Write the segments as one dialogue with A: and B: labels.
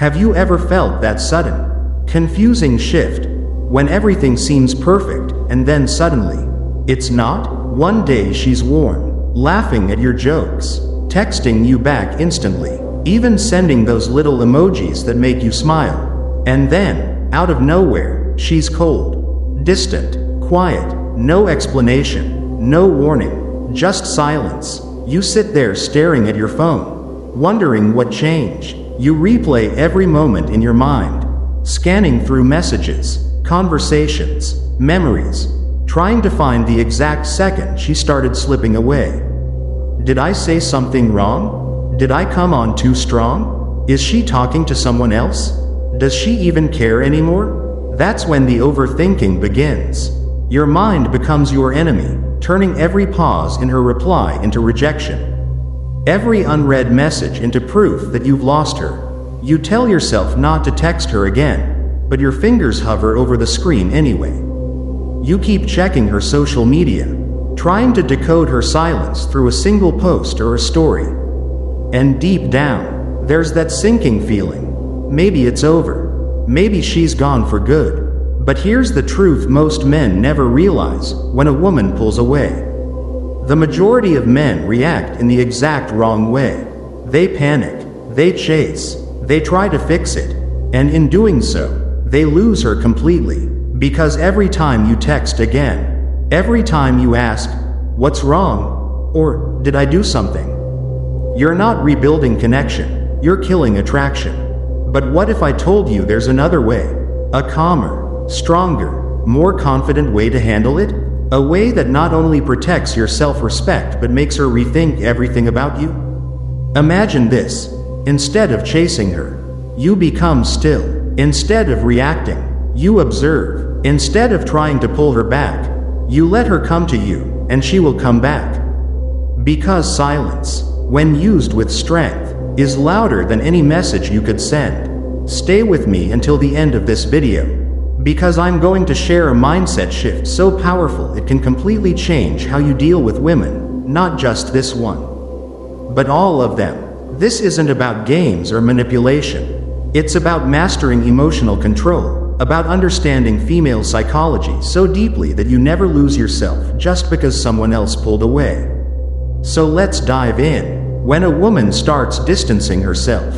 A: Have you ever felt that sudden, confusing shift, when everything seems perfect, and then suddenly, it's not? One day she's warm, laughing at your jokes, texting you back instantly, even sending those little emojis that make you smile. And then, out of nowhere, she's cold, distant, quiet, no explanation, no warning, just silence. You sit there staring at your phone, wondering what changed. You replay every moment in your mind, scanning through messages, conversations, memories, trying to find the exact second she started slipping away. Did I say something wrong? Did I come on too strong? Is she talking to someone else? Does she even care anymore? That's when the overthinking begins. Your mind becomes your enemy, turning every pause in her reply into rejection. Every unread message into proof that you've lost her. You tell yourself not to text her again, but your fingers hover over the screen anyway. You keep checking her social media, trying to decode her silence through a single post or a story. And deep down, there's that sinking feeling. Maybe it's over. Maybe she's gone for good. But here's the truth most men never realize when a woman pulls away. The majority of men react in the exact wrong way. They panic, they chase, they try to fix it, and in doing so, they lose her completely. Because every time you text again, every time you ask, "What's wrong?" or "Did I do something?" you're not rebuilding connection, you're killing attraction. But what if I told you there's another way? A calmer, stronger, more confident way to handle it? A way that not only protects your self-respect but makes her rethink everything about you? Imagine this. Instead of chasing her, you become still. Instead of reacting, you observe. Instead of trying to pull her back, you let her come to you, and she will come back. Because silence, when used with strength, is louder than any message you could send. Stay with me until the end of this video, because I'm going to share a mindset shift so powerful it can completely change how you deal with women, not just this one, but all of them. This isn't about games or manipulation. It's about mastering emotional control, about understanding female psychology so deeply that you never lose yourself just because someone else pulled away. So let's dive in. When a woman starts distancing herself,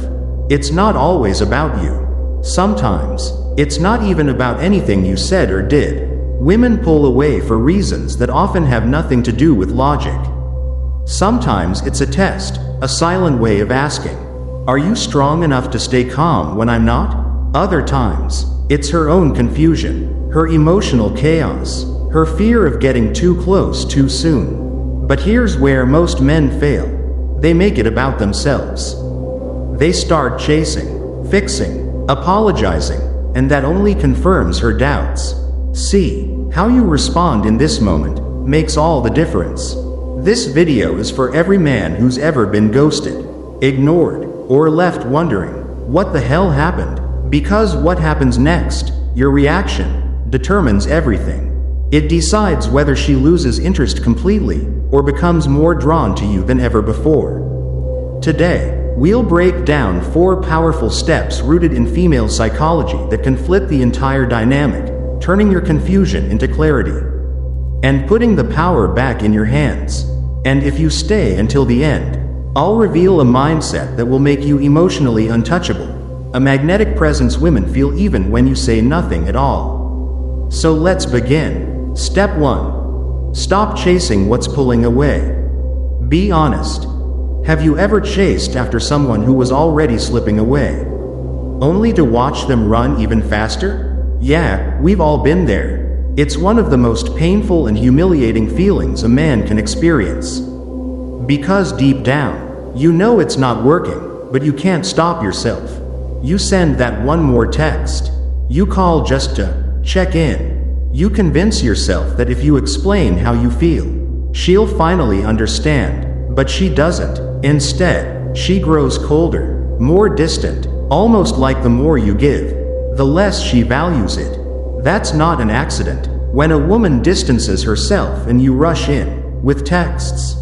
A: it's not always about you. Sometimes, it's not even about anything you said or did. Women pull away for reasons that often have nothing to do with logic. Sometimes it's a test, a silent way of asking, "Are you strong enough to stay calm when I'm not?" Other times, it's her own confusion, her emotional chaos, her fear of getting too close too soon. But here's where most men fail. They make it about themselves. They start chasing, fixing, apologizing, and that only confirms her doubts. See, how you respond in this moment makes all the difference. This video is for every man who's ever been ghosted, ignored, or left wondering, what the hell happened? Because what happens next, your reaction, determines everything. It decides whether she loses interest completely, or becomes more drawn to you than ever before. Today, we'll break down 4 powerful steps rooted in female psychology that can flip the entire dynamic, turning your confusion into clarity, and putting the power back in your hands. And if you stay until the end, I'll reveal a mindset that will make you emotionally untouchable, a magnetic presence women feel even when you say nothing at all. So let's begin. Step 1. Stop chasing what's pulling away. Be honest. Have you ever chased after someone who was already slipping away, only to watch them run even faster? Yeah, we've all been there. It's one of the most painful and humiliating feelings a man can experience. Because deep down, you know it's not working, but you can't stop yourself. You send that one more text. You call just to check in. You convince yourself that if you explain how you feel, she'll finally understand, but she doesn't. Instead, she grows colder, more distant, almost like the more you give, the less she values it. That's not an accident. When a woman distances herself and you rush in, with texts,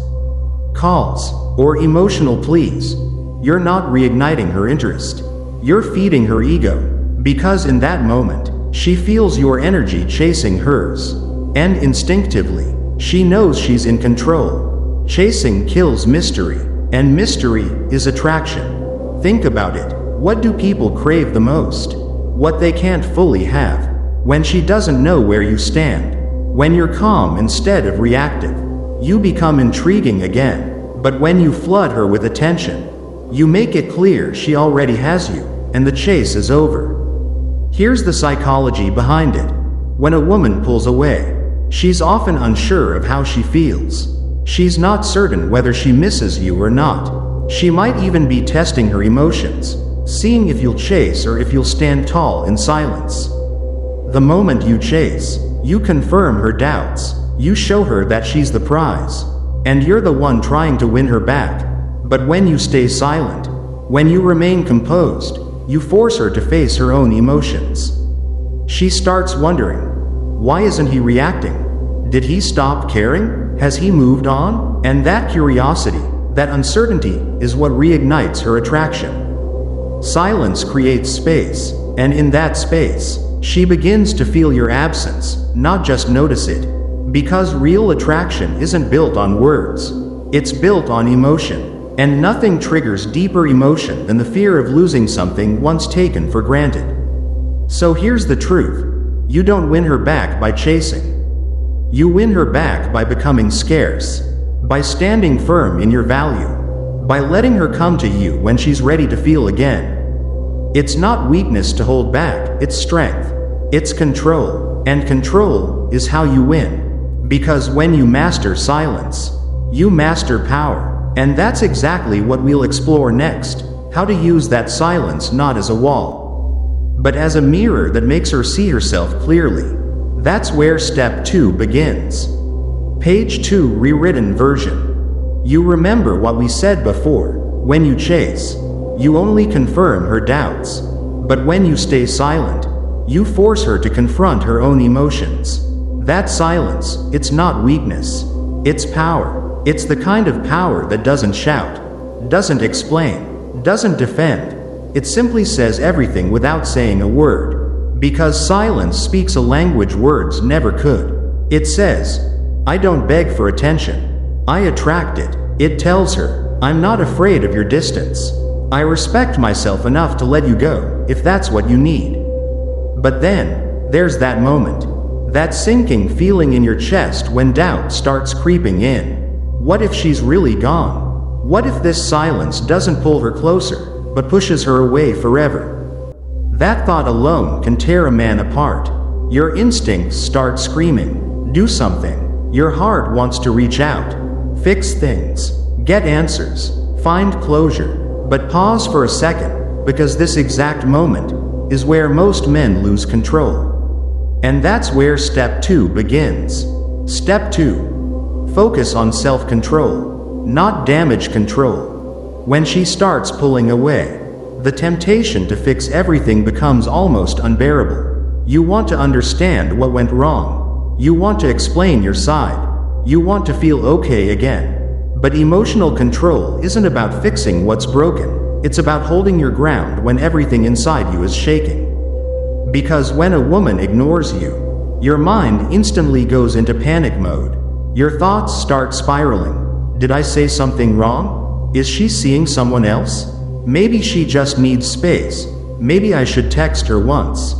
A: calls, or emotional pleas, you're not reigniting her interest. You're feeding her ego, because in that moment, she feels your energy chasing hers. And instinctively, she knows she's in control. Chasing kills mystery, and mystery is attraction. Think about it. What do people crave the most? What they can't fully have. When she doesn't know where you stand. When you're calm instead of reactive. You become intriguing again. But when you flood her with attention, you make it clear she already has you, and the chase is over. Here's the psychology behind it. When a woman pulls away, she's often unsure of how she feels. She's not certain whether she misses you or not. She might even be testing her emotions, seeing if you'll chase or if you'll stand tall in silence. The moment you chase, you confirm her doubts. You show her that she's the prize, and you're the one trying to win her back. But when you stay silent, when you remain composed, you force her to face her own emotions. She starts wondering, why isn't he reacting? Did he stop caring? Has he moved on? And that curiosity, that uncertainty, is what reignites her attraction. Silence creates space, and in that space, she begins to feel your absence, not just notice it. Because real attraction isn't built on words, it's built on emotion. And nothing triggers deeper emotion than the fear of losing something once taken for granted. So here's the truth. You don't win her back by chasing. You win her back by becoming scarce, by standing firm in your value, by letting her come to you when she's ready to feel again. It's not weakness to hold back, it's strength. It's control, and control is how you win. Because when you master silence, you master power. And that's exactly what we'll explore next, how to use that silence not as a wall, but as a mirror that makes her see herself clearly. That's where step 2 begins. Page 2 rewritten version. You remember what we said before. When you chase, you only confirm her doubts. But when you stay silent, you force her to confront her own emotions. That silence, it's not weakness, it's power. It's the kind of power that doesn't shout, doesn't explain, doesn't defend. It simply says everything without saying a word. Because silence speaks a language words never could. It says, I don't beg for attention. I attract it. It tells her, I'm not afraid of your distance. I respect myself enough to let you go, if that's what you need. But then, there's that moment. That sinking feeling in your chest when doubt starts creeping in. What if she's really gone? What if this silence doesn't pull her closer, but pushes her away forever? That thought alone can tear a man apart. Your instincts start screaming, do something. Your heart wants to reach out, fix things, get answers, find closure. But pause for a second, because this exact moment is where most men lose control. And that's where step 2 begins. Step 2. Focus on self-control, not damage control. When she starts pulling away, the temptation to fix everything becomes almost unbearable. You want to understand what went wrong. You want to explain your side. You want to feel okay again. But emotional control isn't about fixing what's broken. It's about holding your ground when everything inside you is shaking. Because when a woman ignores you, your mind instantly goes into panic mode. Your thoughts start spiraling. Did I say something wrong? Is she seeing someone else? Maybe she just needs space. Maybe I should text her once.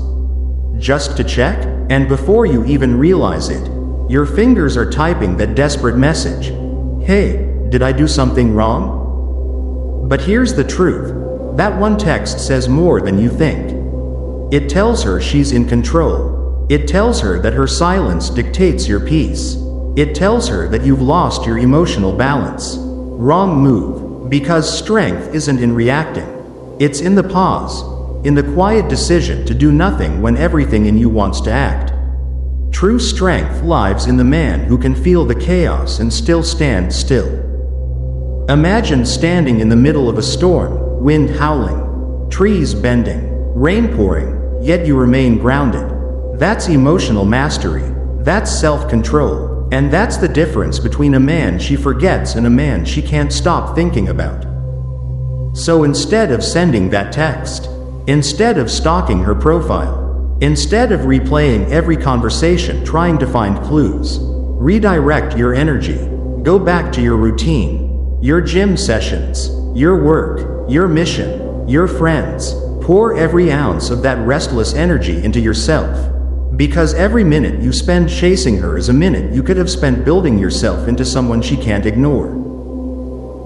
A: Just to check? And before you even realize it, your fingers are typing that desperate message. Hey, did I do something wrong? But here's the truth. That one text says more than you think. It tells her she's in control. It tells her that her silence dictates your peace. It tells her that you've lost your emotional balance. Wrong move, because strength isn't in reacting. It's in the pause, in the quiet decision to do nothing when everything in you wants to act. True strength lies in the man who can feel the chaos and still stand still. Imagine standing in the middle of a storm, wind howling, trees bending, rain pouring, yet you remain grounded. That's emotional mastery. That's self-control. And that's the difference between a man she forgets and a man she can't stop thinking about. So instead of sending that text, Instead of stalking her profile, instead of replaying every conversation trying to find clues, redirect your energy. Go back to your routine, your gym sessions, your work, your mission, your friends. Pour every ounce of that restless energy into yourself. Because every minute you spend chasing her is a minute you could have spent building yourself into someone she can't ignore.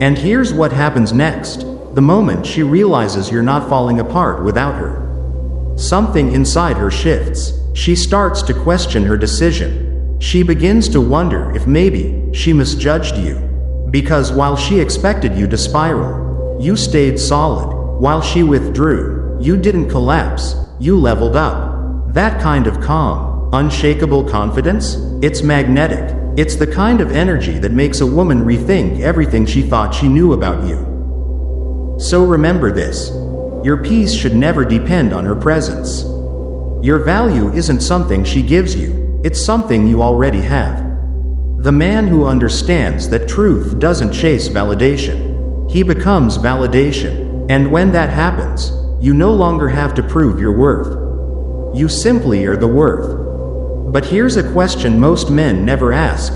A: And here's what happens next. The moment she realizes you're not falling apart without her, something inside her shifts. She starts to question her decision. She begins to wonder if maybe she misjudged you. Because while she expected you to spiral, you stayed solid. While she withdrew, you didn't collapse, you leveled up. That kind of calm, unshakable confidence, it's magnetic. It's the kind of energy that makes a woman rethink everything she thought she knew about you. So remember this. Your peace should never depend on her presence. Your value isn't something she gives you, it's something you already have. The man who understands that truth doesn't chase validation, he becomes validation. And when that happens, you no longer have to prove your worth. You simply are the worth. But here's a question most men never ask.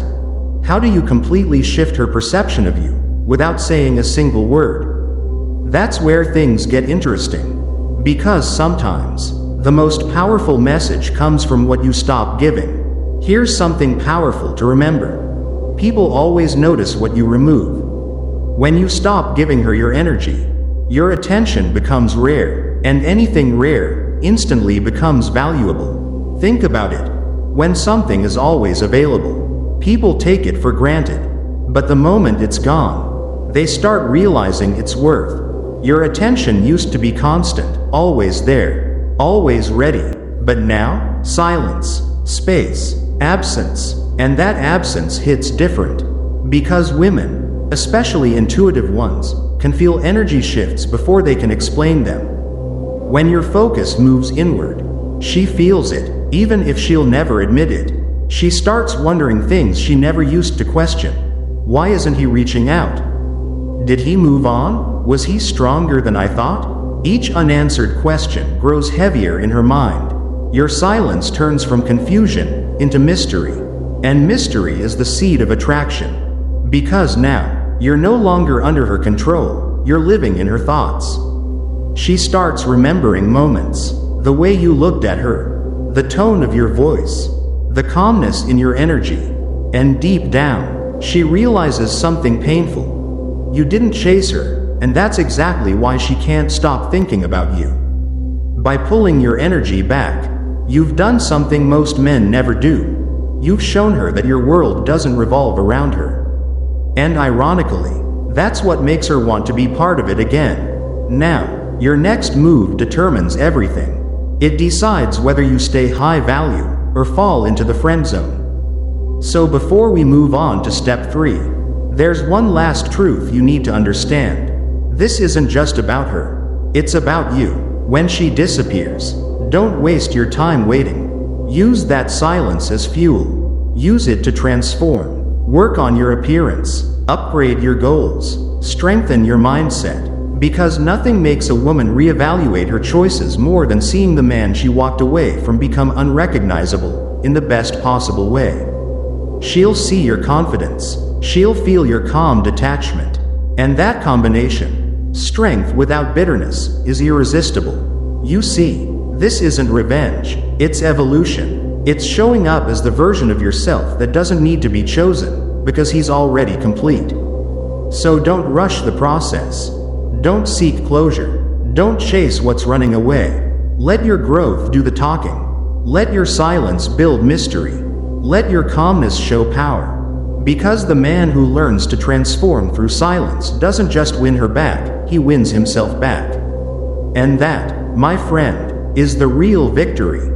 A: How do you completely shift her perception of you, without saying a single word? That's where things get interesting. Because sometimes, the most powerful message comes from what you stop giving. Here's something powerful to remember. People always notice what you remove. When you stop giving her your energy, your attention becomes rare, and anything rare instantly becomes valuable. Think about it. When something is always available, people take it for granted. But the moment it's gone, they start realizing its worth. Your attention used to be constant, always there, always ready. But now, silence, space, absence. And that absence hits different. Because women, especially intuitive ones, can feel energy shifts before they can explain them. When your focus moves inward, she feels it, even if she'll never admit it. She starts wondering things she never used to question. Why isn't he reaching out? Did he move on? Was he stronger than I thought? Each unanswered question grows heavier in her mind. Your silence turns from confusion into mystery. And mystery is the seed of attraction. Because now, you're no longer under her control, you're living in her thoughts. She starts remembering moments, the way you looked at her, the tone of your voice, the calmness in your energy, and deep down, she realizes something painful. You didn't chase her, and that's exactly why she can't stop thinking about you. By pulling your energy back, you've done something most men never do. You've shown her that your world doesn't revolve around her. And ironically, that's what makes her want to be part of it again. Now, your next move determines everything. It decides whether you stay high value or fall into the friend zone. So before we move on to step 3, there's one last truth you need to understand. This isn't just about her. It's about you. When she disappears, don't waste your time waiting. Use that silence as fuel. Use it to transform. Work on your appearance. Upgrade your goals. Strengthen your mindset. Because nothing makes a woman reevaluate her choices more than seeing the man she walked away from become unrecognizable in the best possible way. She'll see your confidence. She'll feel your calm detachment. And that combination, strength without bitterness, is irresistible. You see, this isn't revenge, it's evolution. It's showing up as the version of yourself that doesn't need to be chosen, because he's already complete. So don't rush the process. Don't seek closure. Don't chase what's running away. Let your growth do the talking. Let your silence build mystery. Let your calmness show power. Because the man who learns to transform through silence doesn't just win her back, he wins himself back. And that, my friend, is the real victory.